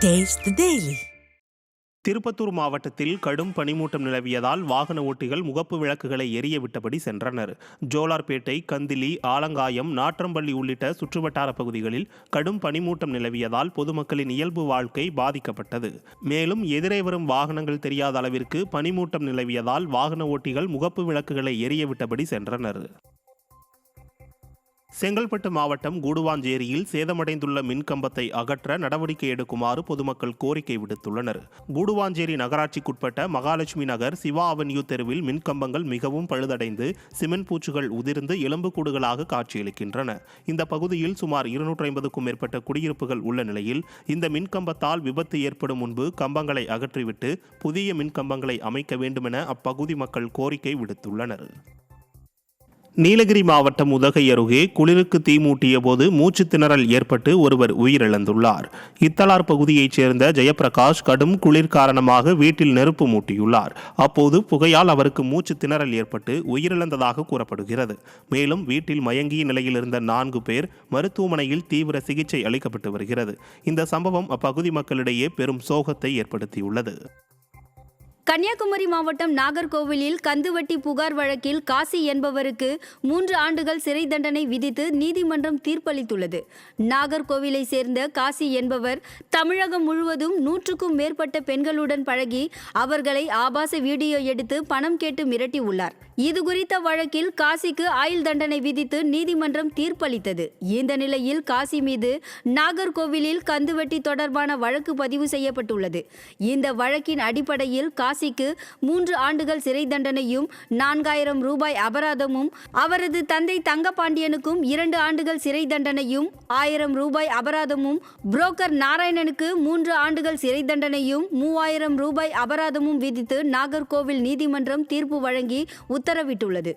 Taste the Daily. Tirupattur மாவட்டத்தில் கடும் பனிமூட்டம் நிலவியதால் வாகன ஓட்டிகள் முகப்பு விளக்குகளை எரிய விட்டபடி சென்றனர். ஜோலார்பேட்டை, கந்திலி, ஆலங்காயம், நாற்றம்பள்ளி உள்ளிட்ட சுற்றுவட்டார பகுதிகளில் கடும் பனிமூட்டம் நிலவியதால் பொதுமக்களின் இயல்பு வாழ்க்கை பாதிக்கப்பட்டது. மேலும் எதிரே வரும் வாகனங்கள் தெரியாத அளவிற்கு பனிமூட்டம் நிலவியதால் வாகன ஓட்டிகள் முகப்பு விளக்குகளை எரிய விட்டபடி சென்றனர். செங்கல்பட்டு மாவட்டம் கூடுவாஞ்சேரியில் சேதமடைந்துள்ள மின்கம்பத்தை அகற்ற நடவடிக்கை எடுக்குமாறு பொதுமக்கள் கோரிக்கை விடுத்துள்ளனர். கூடுவாஞ்சேரி நகராட்சிக்குட்பட்ட மகாலட்சுமி நகர், சிவா அவென்யூ தெருவில் மின்கம்பங்கள் மிகவும் பழுதடைந்து சிமெண்ட் பூச்சுகள் உதிர்ந்து எலும்புக்கூடுகளாக காட்சியளிக்கின்றன. இந்த பகுதியில் சுமார் 250க்கும் மேற்பட்ட குடியிருப்புகள் உள்ள நிலையில் இந்த மின்கம்பத்தால் விபத்து ஏற்படும் முன்பு கம்பங்களை அகற்றிவிட்டு புதிய மின்கம்பங்களை அமைக்க வேண்டுமென அப்பகுதி மக்கள் கோரிக்கை விடுத்துள்ளனர். நீலகிரி மாவட்டம் உதகை அருகே குளிருக்கு தீ மூட்டிய போது மூச்சு திணறல் ஏற்பட்டு ஒருவர் உயிரிழந்துள்ளார். இத்தலார் பகுதியைச் சேர்ந்த ஜெயபிரகாஷ் கடும் குளிர் காரணமாக வீட்டில் நெருப்பு மூட்டியுள்ளார். அப்போது புகையால் அவருக்கு மூச்சு திணறல் ஏற்பட்டு உயிரிழந்ததாக கூறப்படுகிறது. மேலும் வீட்டில் மயங்கிய நிலையில் இருந்த 4 பேர் மருத்துவமனையில் தீவிர சிகிச்சை அளிக்கப்பட்டு வருகிறது. இந்த சம்பவம் அப்பகுதி மக்களிடையே பெரும் சோகத்தை ஏற்படுத்தியுள்ளது. கன்னியாகுமரி மாவட்டம் நாகர்கோவிலில் கந்துவட்டி புகார் வழக்கில் காசி என்பவருக்கு 3 ஆண்டுகள் சிறை தண்டனை விதித்து நீதிமன்றம் தீர்ப்பளித்துள்ளது. நாகர்கோவிலை சேர்ந்த காசி என்பவர் தமிழகம் முழுவதும் 100க்கும் மேற்பட்ட பெண்களுடன் பழகி அவர்களை ஆபாச வீடியோ எடுத்து பணம் கேட்டு மிரட்டியுள்ளார். இதுகுறித்த வழக்கில் காசிக்கு ஆயுள் தண்டனை விதித்து நீதிமன்றம் தீர்ப்பளித்தது. இந்த நிலையில் காசி மீது நாகர்கோவிலில் கந்துவட்டி தொடர்பான வழக்கு பதிவு செய்யப்பட்டுள்ளது. இந்த வழக்கின் அடிப்படையில் காசிக்கு 3 ஆண்டுகள் சிறை தண்டனையும் 4000 ரூபாய் அபராதமும், அவரது தந்தை தங்கபாண்டியனுக்கும் 2 ஆண்டுகள் சிறை தண்டனையும் 1000 ரூபாய் அபராதமும், புரோக்கர் நாராயணனுக்கு 3 ஆண்டுகள் சிறை தண்டனையும் 3000 ரூபாய் அபராதமும் விதித்து நாகர்கோவில் நீதிமன்றம் தீர்ப்பு வழங்கி உத்தரவிட்டுள்ளது.